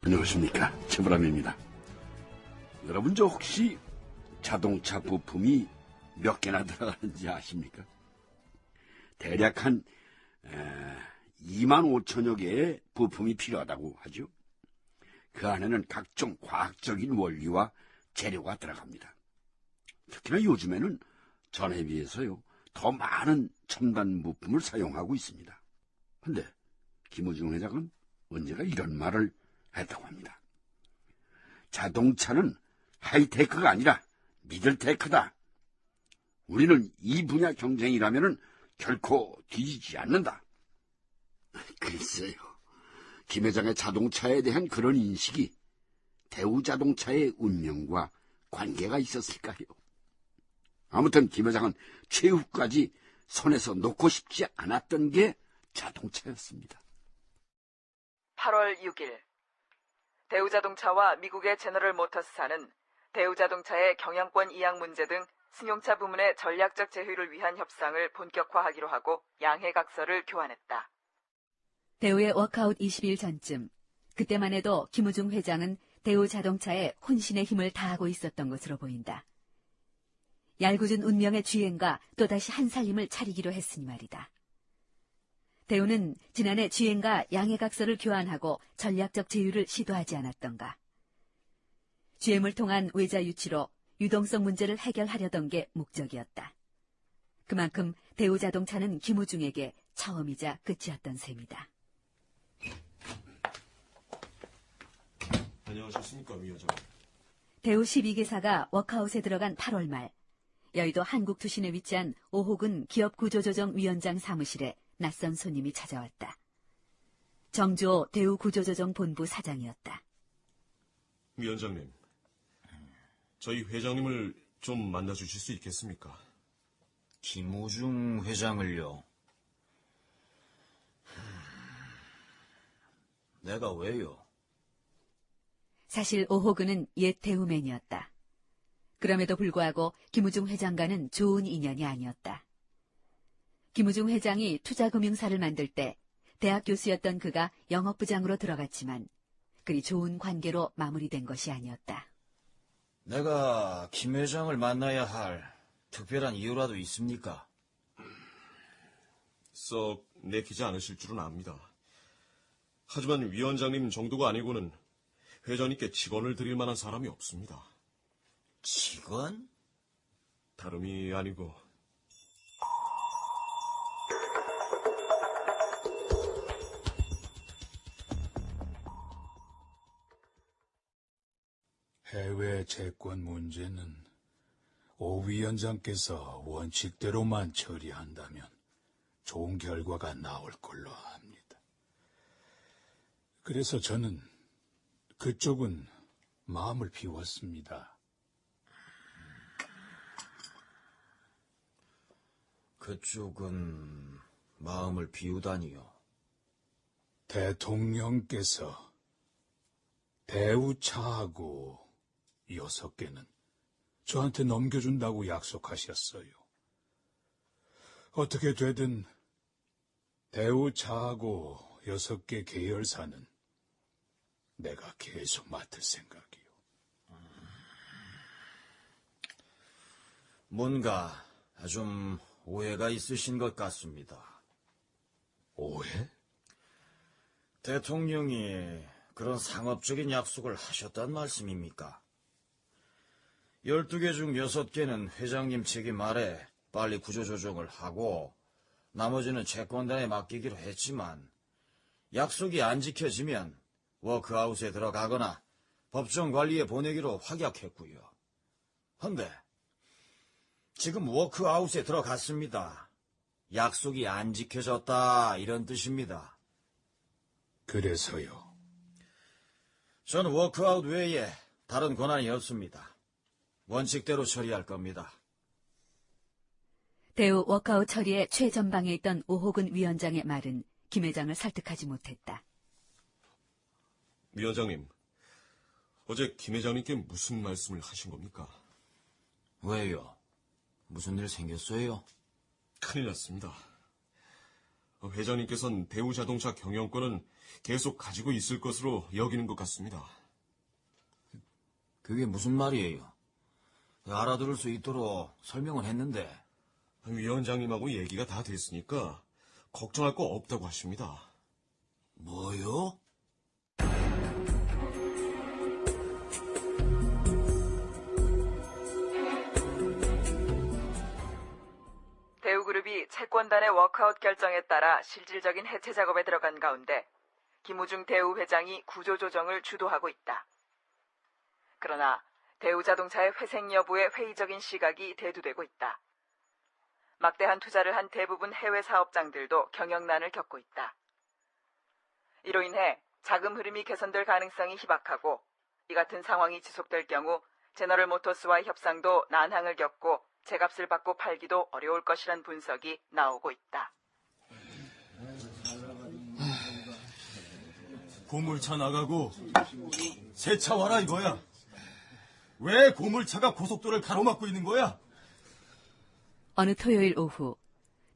안녕하십니까, 최불암입니다. 여러분, 저 혹시 자동차 부품이 몇 개나 들어가는지 아십니까? 대략 한 2만 5천여 개의 부품이 필요하다고 하죠. 그 안에는 각종 과학적인 원리와 재료가 들어갑니다. 특히나 요즘에는 전에 비해서요, 더 많은 첨단 부품을 사용하고 있습니다. 근데 김우중 회장은 언제가 이런 말을 했다고 합니다. 자동차는 하이테크가 아니라 미들테크다. 우리는 이 분야 경쟁이라면 결코 뒤지지 않는다. 글쎄요, 김 회장의 자동차에 대한 그런 인식이 대우자동차의 운명과 관계가 있었을까요? 아무튼 김 회장은 최후까지 손에서 놓고 싶지 않았던 게 자동차였습니다. 8월 6일 대우자동차와 미국의 제너럴 모터스사는 대우자동차의 경영권 이양 문제 등 승용차 부문의 전략적 제휴를 위한 협상을 본격화하기로 하고 양해각서를 교환했다. 대우의 워크아웃 20일 전쯤, 그때만 해도 김우중 회장은 대우자동차에 혼신의 힘을 다하고 있었던 것으로 보인다. 얄궂은 운명의 쥐행과 또다시 한 살림을 차리기로 했으니 말이다. 대우는 지난해 쥐행과 양해각서를 교환하고 전략적 제휴를 시도하지 않았던가. GM을 통한 외자 유치로 유동성 문제를 해결하려던 게 목적이었다. 그만큼 대우자동차는 김우중에게 처음이자 끝이었던 셈이다. 안녕하셨습니까, 위원장. 대우 12개사가 워크아웃에 들어간 8월 말, 여의도 한국투신에 위치한 오호근 기업구조조정위원장 사무실에 낯선 손님이 찾아왔다. 정주호 대우구조조정본부 사장이었다. 위원장님, 저희 회장님을 좀 만나주실 수 있겠습니까? 김우중 회장을요? 내가 왜요? 사실 오호근은 옛 대우맨이었다. 그럼에도 불구하고 김우중 회장과는 좋은 인연이 아니었다. 김우중 회장이 투자금융사를 만들 때 대학 교수였던 그가 영업부장으로 들어갔지만 그리 좋은 관계로 마무리된 것이 아니었다. 내가 김 회장을 만나야 할 특별한 이유라도 있습니까? 썩 내키지 않으실 줄은 압니다. 하지만 위원장님 정도가 아니고는 회장님께 직원을 드릴 만한 사람이 없습니다. 직원? 다름이 아니고 해외 채권 문제는 오 위원장께서 원칙대로만 처리한다면 좋은 결과가 나올 걸로 압니다. 그래서 저는 그쪽은 마음을 비웠습니다. 그쪽은 마음을 비우다니요. 대통령께서 대우차하고 6개는 저한테 넘겨준다고 약속하셨어요. 어떻게 되든 대우차하고 6개 계열사는 내가 계속 맡을 생각이요. 뭔가 좀 오해가 있으신 것 같습니다. 오해? 대통령이 그런 상업적인 약속을 하셨단 말씀입니까? 12개 중 6개는 회장님 책임 아래 빨리 구조조정을 하고 나머지는 채권단에 맡기기로 했지만 약속이 안 지켜지면 워크아웃에 들어가거나 법정 관리에 보내기로 확약했고요. 헌데 지금 워크아웃에 들어갔습니다. 약속이 안 지켜졌다 이런 뜻입니다. 그래서요. 저는 워크아웃 외에 다른 권한이 없습니다. 원칙대로 처리할 겁니다. 대우 워크아웃 처리의 최전방에 있던 오호근 위원장의 말은 김 회장을 설득하지 못했다. 위원장님, 어제 김 회장님께 무슨 말씀을 하신 겁니까? 왜요? 무슨 일 생겼어요? 큰일 났습니다. 회장님께서는 대우자동차 경영권은 계속 가지고 있을 것으로 여기는 것 같습니다. 그게 무슨 말이에요? 알아들을 수 있도록 설명을 했는데. 위원장님하고 얘기가 다 됐으니까 걱정할 거 없다고 하십니다. 뭐요? 대우그룹이 채권단의 워크아웃 결정에 따라 실질적인 해체 작업에 들어간 가운데 김우중 대우 회장이 구조조정을 주도하고 있다. 그러나 대우자동차의 회생 여부에 회의적인 시각이 대두되고 있다. 막대한 투자를 한 대부분 해외 사업장들도 경영난을 겪고 있다. 이로 인해 자금 흐름이 개선될 가능성이 희박하고 이 같은 상황이 지속될 경우 제너럴모터스와의 협상도 난항을 겪고 제값을 받고 팔기도 어려울 것이란 분석이 나오고 있다. 고물차 나가고 새 차 와라 이거야. 왜 고물차가 고속도로를 가로막고 있는 거야? 어느 토요일 오후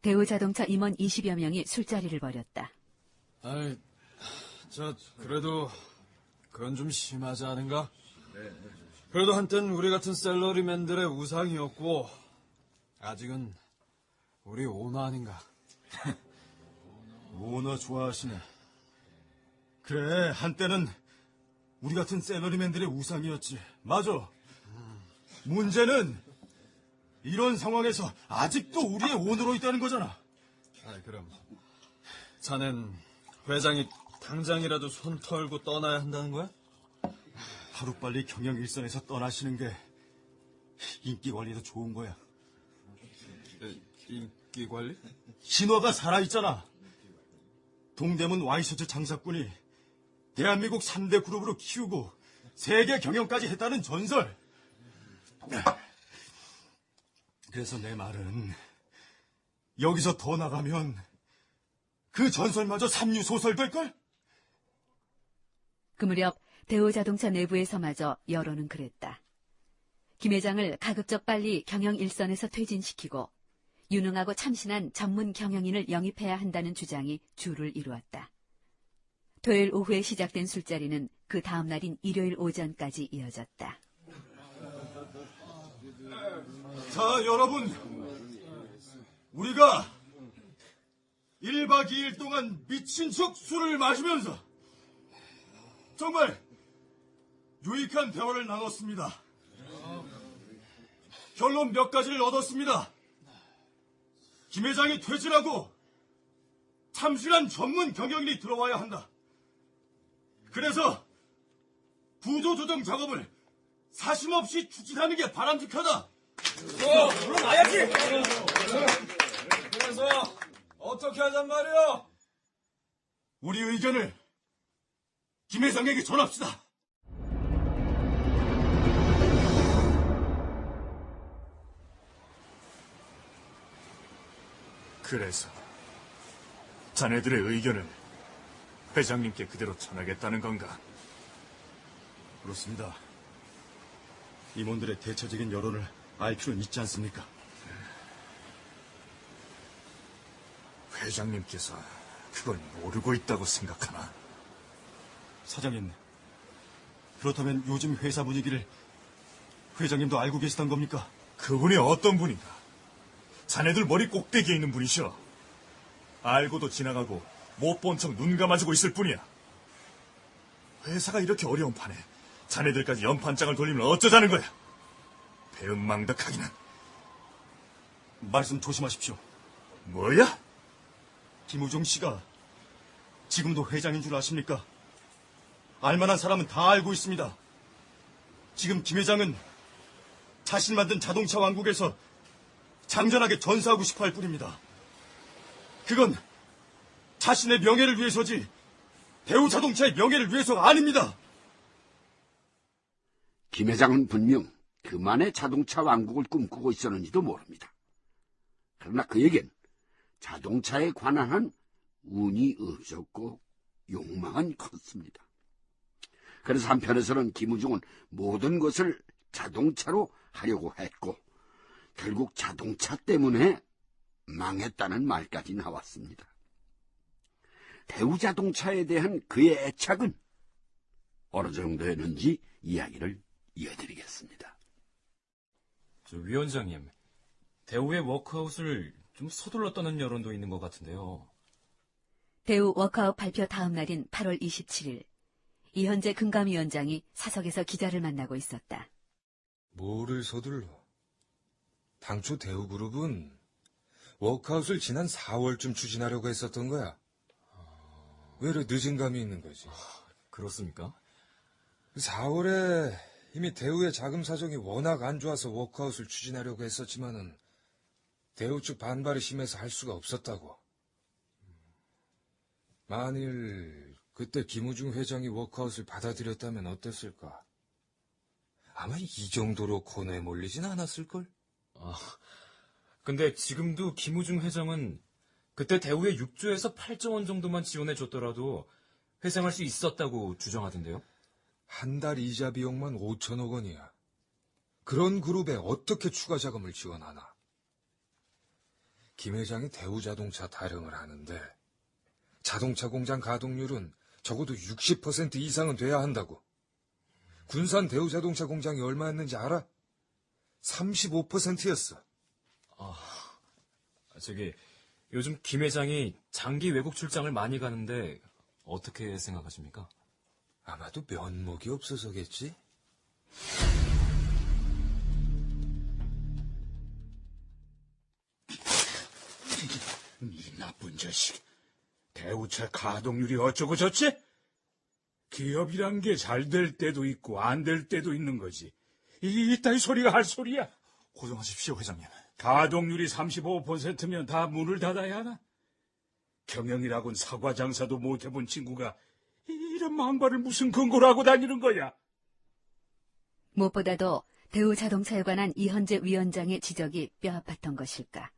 대우자동차 임원 20여 명이 술자리를 벌였다. 아이, 그래도 그건 좀 심하지 않은가? 그래도 한땐 우리 같은 셀러리맨들의 우상이었고 아직은 우리 오너 아닌가? 오너 좋아하시네. 그래, 한때는 우리 같은 셀러리맨들의 우상이었지. 맞아. 문제는 이런 상황에서 아직도 우리의 오너로 있다는 거잖아. 그럼 자넨 회장이 당장이라도 손 털고 떠나야 한다는 거야? 하루빨리 경영 일선에서 떠나시는 게 인기 관리도 좋은 거야. 인기 관리? 신화가 살아있잖아. 동대문 와이셔츠 장사꾼이 대한민국 3대 그룹으로 키우고 세계 경영까지 했다는 전설. 그래서 내 말은 여기서 더 나가면 그 전설마저 삼류소설 될걸? 그 무렵 대우자동차 내부에서마저 여론은 그랬다. 김 회장을 가급적 빨리 경영 일선에서 퇴진시키고 유능하고 참신한 전문 경영인을 영입해야 한다는 주장이 주를 이루었다. 토요일 오후에 시작된 술자리는 그 다음 날인 일요일 오전까지 이어졌다. 자, 여러분. 우리가 1박 2일 동안 미친 척 술을 마시면서 정말 유익한 대화를 나눴습니다. 결론 몇 가지를 얻었습니다. 김 회장이 퇴진하고 참신한 전문 경영인이 들어와야 한다. 그래서 구조조정 작업을 사심없이 추진하는 게 바람직하다. 물러나야지. 그래서 어떻게 하잔 말이야? 우리 의견을 김 회장에게 전합시다. 그래서 자네들의 의견을 회장님께 그대로 전하겠다는 건가? 그렇습니다. 임원들의 대체적인 여론을 알 필요는 있지 않습니까? 회장님께서 그걸 모르고 있다고 생각하나? 사장님, 그렇다면 요즘 회사 분위기를 회장님도 알고 계시단 겁니까? 그분이 어떤 분인가? 자네들 머리 꼭대기에 있는 분이셔. 알고도 지나가고 못 본 척 눈 감아주고 있을 뿐이야. 회사가 이렇게 어려운 판에 자네들까지 연판장을 돌리면 어쩌자는 거야? 배은망덕하기는. 말씀 조심하십시오. 뭐야? 김우종 씨가 지금도 회장인 줄 아십니까? 알만한 사람은 다 알고 있습니다. 지금 김 회장은 자신 만든 자동차 왕국에서 장전하게 전사하고 싶어 할 뿐입니다. 그건 자신의 명예를 위해서지 대우자동차의 명예를 위해서가 아닙니다. 김 회장은 분명 그만의 자동차 왕국을 꿈꾸고 있었는지도 모릅니다. 그러나 그에겐 자동차에 관한 한 운이 없었고 욕망은 컸습니다. 그래서 한편에서는 김우중은 모든 것을 자동차로 하려고 했고 결국 자동차 때문에 망했다는 말까지 나왔습니다. 대우자동차에 대한 그의 애착은 어느 정도였는지 이야기를 이어드리겠습니다. 위원장님, 대우의 워크아웃을 좀 서둘렀다는 여론도 있는 것 같은데요. 대우 워크아웃 발표 다음 날인 8월 27일, 이현재 금감위원장이 사석에서 기자를 만나고 있었다. 뭐를 서둘러? 당초 대우그룹은 워크아웃을 지난 4월쯤 추진하려고 했었던 거야. 왜 이렇게 늦은 감이 있는 거지? 그렇습니까? 4월에 이미 대우의 자금 사정이 워낙 안 좋아서 워크아웃을 추진하려고 했었지만은 대우 측 반발이 심해서 할 수가 없었다고. 만일 그때 김우중 회장이 워크아웃을 받아들였다면 어땠을까? 아마 이 정도로 코너에 몰리진 않았을걸? 근데 지금도 김우중 회장은 그때 대우에 6조에서 8조 원 정도만 지원해줬더라도 회생할 수 있었다고 주장하던데요. 한 달 이자 비용만 5천억 원이야. 그런 그룹에 어떻게 추가 자금을 지원하나? 김 회장이 대우자동차 타령을 하는데 자동차 공장 가동률은 적어도 60% 이상은 돼야 한다고. 군산 대우자동차 공장이 얼마였는지 알아? 35%였어. 요즘 김 회장이 장기 외국 출장을 많이 가는데 어떻게 생각하십니까? 아마도 면목이 없어서겠지? 이 나쁜 자식. 대우차 가동률이 어쩌고 저쩌? 기업이란 게 잘 될 때도 있고 안 될 때도 있는 거지. 이따위 소리가 할 소리야. 고정하십시오, 회장님. 가동률이 35%면 다 문을 닫아야 하나? 경영이라곤 사과 장사도 못 해본 친구가 이런 망발을 무슨 근거로 하고 다니는 거야? 무엇보다도 대우 자동차에 관한 이현재 위원장의 지적이 뼈아팠던 것일까.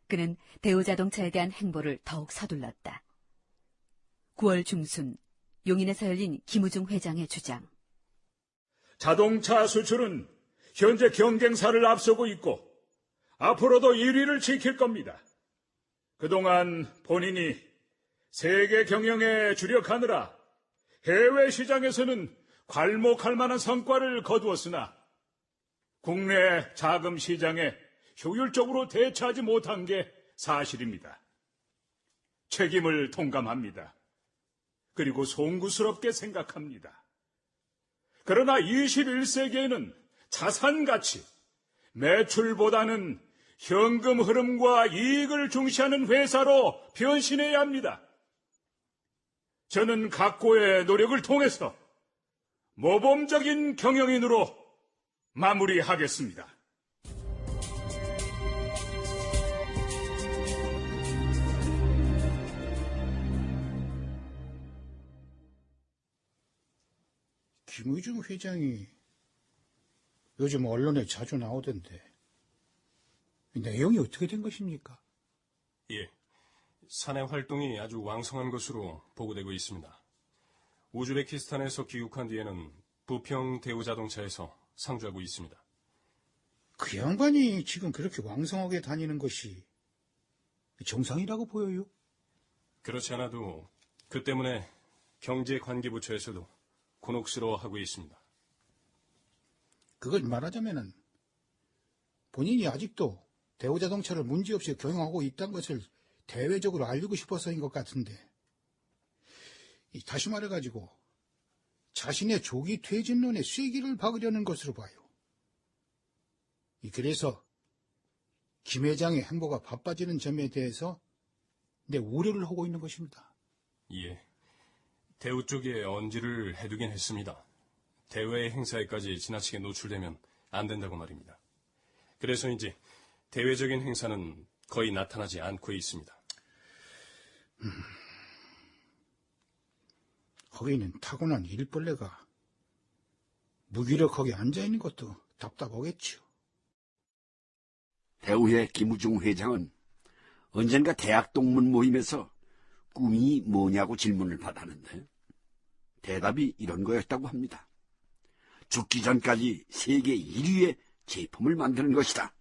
그는 대우 자동차에 대한 행보를 더욱 서둘렀다. 9월 중순, 용인에서 열린 김우중 회장의 주장. 자동차 수출은 현재 경쟁사를 앞서고 있고 앞으로도 1위를 지킬 겁니다. 그동안 본인이 세계 경영에 주력하느라 해외 시장에서는 괄목할 만한 성과를 거두었으나 국내 자금 시장에 효율적으로 대처하지 못한 게 사실입니다. 책임을 통감합니다. 그리고 송구스럽게 생각합니다. 그러나 21세기에는 자산 가치, 매출보다는 현금 흐름과 이익을 중시하는 회사로 변신해야 합니다. 저는 각고의 노력을 통해서 모범적인 경영인으로 마무리하겠습니다. 김우중 회장이 요즘 언론에 자주 나오던데 내용이 어떻게 된 것입니까? 예, 사내 활동이 아주 왕성한 것으로 보고되고 있습니다. 우즈베키스탄에서 귀국한 뒤에는 부평 대우자동차에서 상주하고 있습니다. 그 양반이 지금 그렇게 왕성하게 다니는 것이 정상이라고 보여요? 그렇지 않아도 그 때문에 경제관계부처에서도 곤혹스러워하고 있습니다. 그걸 말하자면은 본인이 아직도 대우자동차를 문제없이 경영하고 있다는 것을 대외적으로 알리고 싶어서인 것 같은데, 다시 말해가지고 자신의 조기 퇴진론에 쐐기를 박으려는 것으로 봐요. 그래서 김 회장의 행보가 바빠지는 점에 대해서 내 우려를 하고 있는 것입니다. 예, 대우 쪽에 언지를 해두긴 했습니다. 대외 행사에까지 지나치게 노출되면 안 된다고 말입니다. 그래서인지 대외적인 행사는 거의 나타나지 않고 있습니다. 거기는 타고난 일벌레가 무기력하게 앉아있는 것도 답답하겠죠. 대우의 김우중 회장은 언젠가 대학 동문 모임에서 꿈이 뭐냐고 질문을 받았는데 대답이 이런 거였다고 합니다. 죽기 전까지 세계 1위의 제품을 만드는 것이다.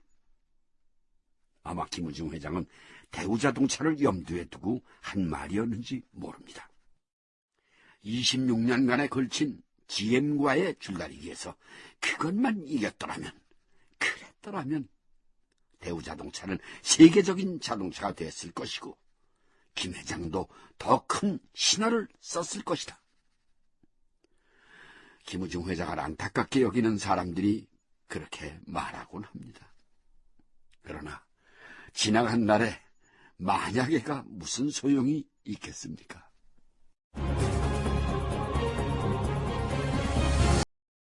아마 김우중 회장은 대우자동차를 염두에 두고 한 말이었는지 모릅니다. 26년간에 걸친 GM과의 줄다리기에서 그것만 그랬더라면 대우자동차는 세계적인 자동차가 됐을 것이고 김 회장도 더 큰 신화를 썼을 것이다. 김우중 회장을 안타깝게 여기는 사람들이 그렇게 말하곤 합니다. 그러나 지나간 날에 만약에가 무슨 소용이 있겠습니까?